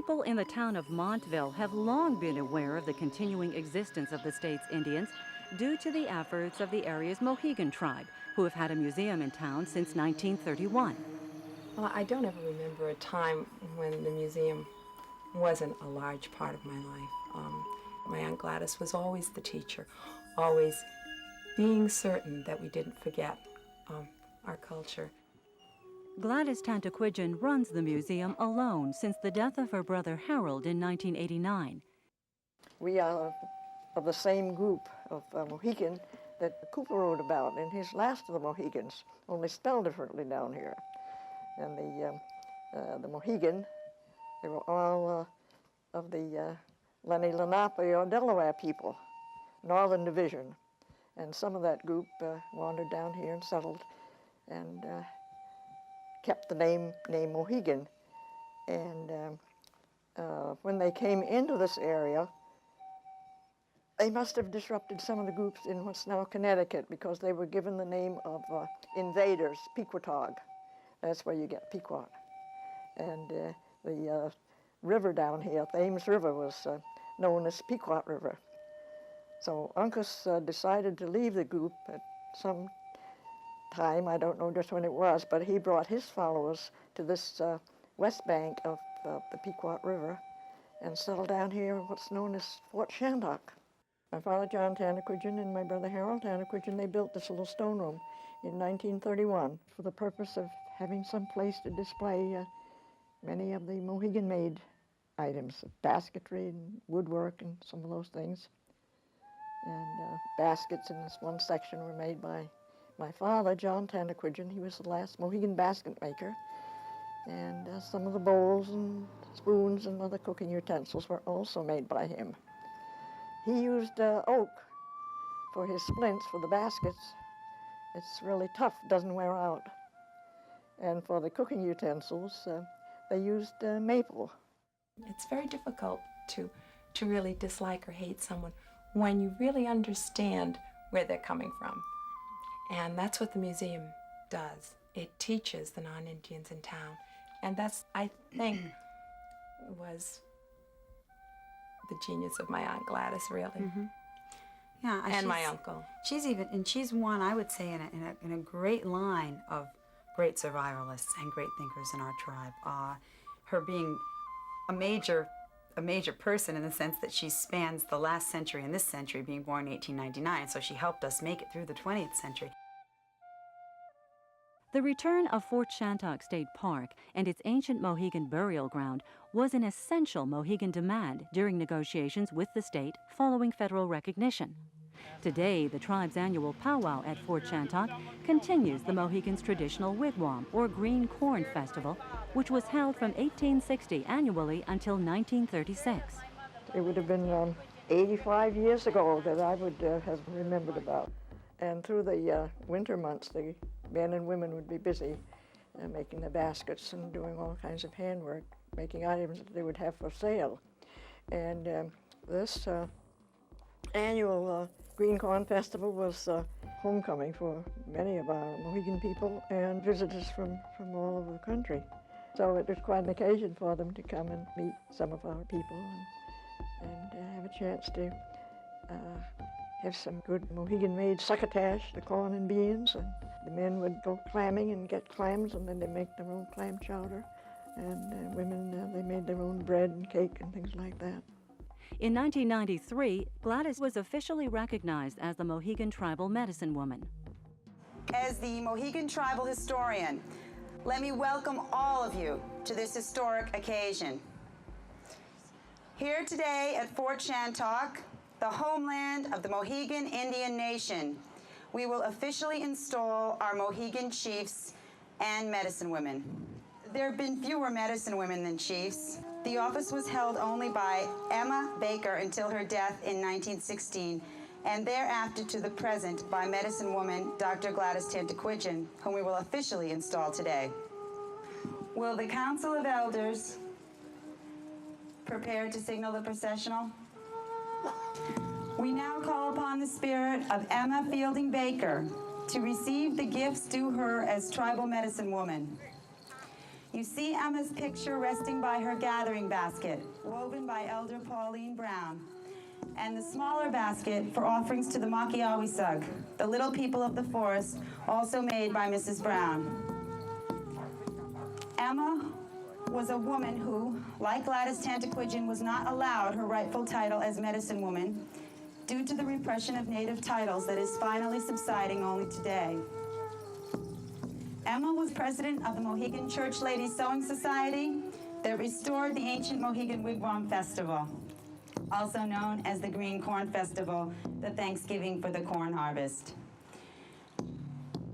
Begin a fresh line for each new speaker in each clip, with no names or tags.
People in the town of Montville have long been aware of the continuing existence of the state's Indians due to the efforts of the area's Mohegan tribe, who have had a museum in town since 1931.
Well, I don't ever remember a time when the museum wasn't a large part of my life. My Aunt Gladys was always the teacher, always being certain that we didn't forget our culture.
Gladys Tantaquidgeon runs the museum alone since the death of her brother Harold in 1989.
We are of the same group of Mohegan that Cooper wrote about in his Last of the Mohegans, only spelled differently down here. And the Mohegan, they were all of the Lenni Lenape or Delaware people, Northern Division. And some of that group wandered down here and settled and kept the name Mohegan. And when they came into this area, they must have disrupted some of the groups in what's now Connecticut because they were given the name of invaders, Pequotog. That's where you get Pequot. And the river down here, the Ames River, was known as Pequot River. So Uncas decided to leave the group at some time, I don't know just when it was, but he brought his followers to this west bank of the Pequot River and settled down here in what's known as Fort Shantok. My father, John Tantaquidgeon, and my brother, Harold Tantaquidgeon, they built this little stone room in 1931 for the purpose of having some place to display many of the Mohegan-made items, basketry and woodwork and some of those things. And baskets in this one section were made by my father, John Tantaquidgeon. He was the last Mohegan basket maker. And some of the bowls and spoons and other cooking utensils were also made by him. He used oak for his splints for the baskets. It's really tough, doesn't wear out. And for the cooking utensils, they used maple.
It's very difficult to really dislike or hate someone when you really understand where they're coming from. And that's what the museum does. It teaches the non-Indians in town. And that's, I think, was the genius of my Aunt Gladys, really.
Mm-hmm. Yeah,
and my uncle.
She's one, I would say, in a great line of great survivalists and great thinkers in our tribe. Her being a major person in the sense that she spans the last century and this century, being born in 1899, so she helped us make it through the 20th century.
The return of Fort Shantok State Park and its ancient Mohegan burial ground was an essential Mohegan demand during negotiations with the state following federal recognition. Today, the tribe's annual powwow at Fort Shantok continues the Mohegans' traditional wigwam, or Green Corn Festival, which was held from 1860 annually until 1936.
It would have been 85 years ago that I would have remembered about. And through the winter months, the men and women would be busy making the baskets and doing all kinds of handwork, making items that they would have for sale. And this annual Green Corn Festival was homecoming for many of our Mohegan people and visitors from all over the country. So it was quite an occasion for them to come and meet some of our people and have a chance to have some good Mohegan-made succotash, the corn and beans. And the men would go clamming and get clams, and then they make their own clam chowder. And women, they made their own bread and cake and things like that.
In 1993, Gladys was officially recognized as the Mohegan Tribal Medicine Woman.
As the Mohegan Tribal Historian, let me welcome all of you to this historic occasion. Here today at Fort Shantok, the homeland of the Mohegan Indian Nation, we will officially install our Mohegan chiefs and medicine women. There have been fewer medicine women than chiefs. The office was held only by Emma Baker until her death in 1916, and thereafter to the present by medicine woman Dr. Gladys Tantaquidgeon, whom we will officially install today. Will the Council of Elders prepare to signal the processional? We now call upon the spirit of Emma Fielding Baker to receive the gifts due her as tribal medicine woman. You see Emma's picture resting by her gathering basket, woven by Elder Pauline Brown, and the smaller basket for offerings to the Makiawisug, the little people of the forest, also made by Mrs. Brown. Emma was a woman who, like Gladys Tantaquidgeon, was not allowed her rightful title as medicine woman due to the repression of native titles that is finally subsiding only today. Emma was president of the Mohegan Church Ladies Sewing Society that restored the ancient Mohegan Wigwam Festival, also known as the Green Corn Festival, the Thanksgiving for the corn harvest.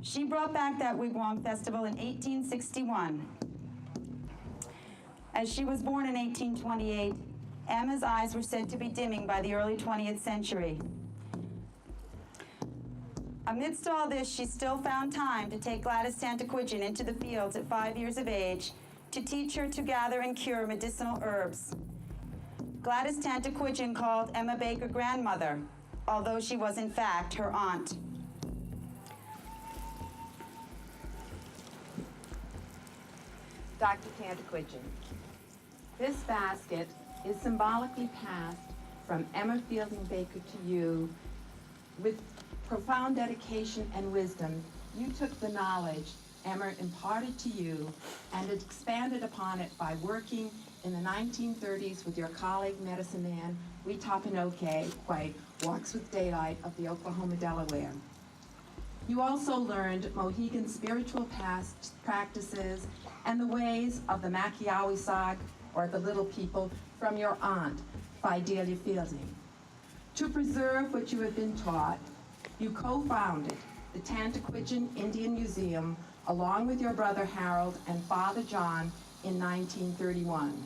She brought back that Wigwam Festival in 1861. As she was born in 1828, Emma's eyes were said to be dimming by the early 20th century. Amidst all this, she still found time to take Gladys Tantaquidgeon into the fields at 5 years of age to teach her to gather and cure medicinal herbs. Gladys Tantaquidgeon called Emma Baker grandmother, although she was in fact her aunt.
Dr. Tantaquidgeon, this basket is symbolically passed from Emma Fielding Baker to you. With profound dedication and wisdom, you took the knowledge Emma imparted to you and expanded upon it by working in the 1930s with your colleague medicine man, Witapinoke Quay, Walks with Daylight of the Oklahoma Delaware. You also learned Mohegan spiritual past practices and the ways of the Makiawisag, or the little people, from your aunt, Fidelia Fielding. To preserve what you have been taught, you co-founded the Tantaquidgeon Indian Museum along with your brother Harold and father John in 1931.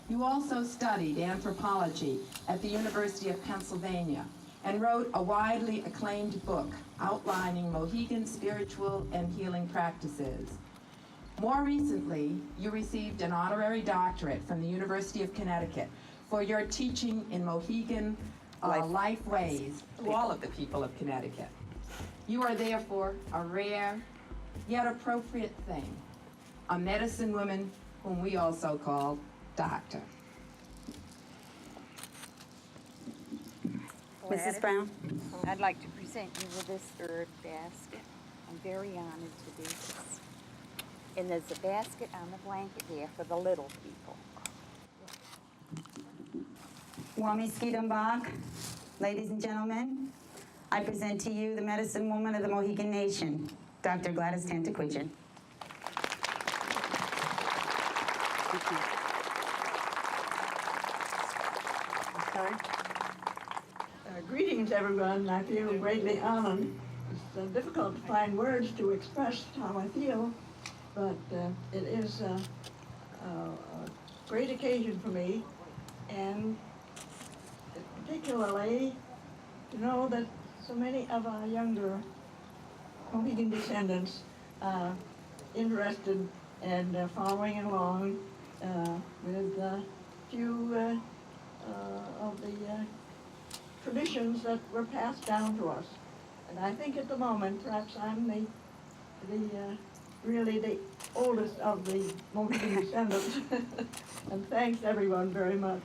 You also studied anthropology at the University of Pennsylvania and wrote a widely acclaimed book outlining Mohegan spiritual and healing practices. More recently, you received an honorary doctorate from the University of Connecticut for your teaching in Mohegan life ways to all of the people of Connecticut. You are therefore a rare, yet appropriate thing, a medicine woman whom we also call doctor.
Mrs. Brown?
I'd like to present you with this herb basket. I'm very honored to do this. And there's a basket on the blanket there for the little people.
Wamiskidumbak, ladies and gentlemen, I present to you the medicine woman of the Mohegan Nation, Dr. Gladys Tantaquidgeon.
Greetings, everyone. I feel greatly honored. It's difficult to find words to express how I feel, but it is a great occasion for me, and particularly to know that so many of our younger Mohegan descendants are interested and following along with a few of the traditions that were passed down to us. And I think at the moment, perhaps I'm really the oldest of the Mohegan descendants. And thanks everyone very much.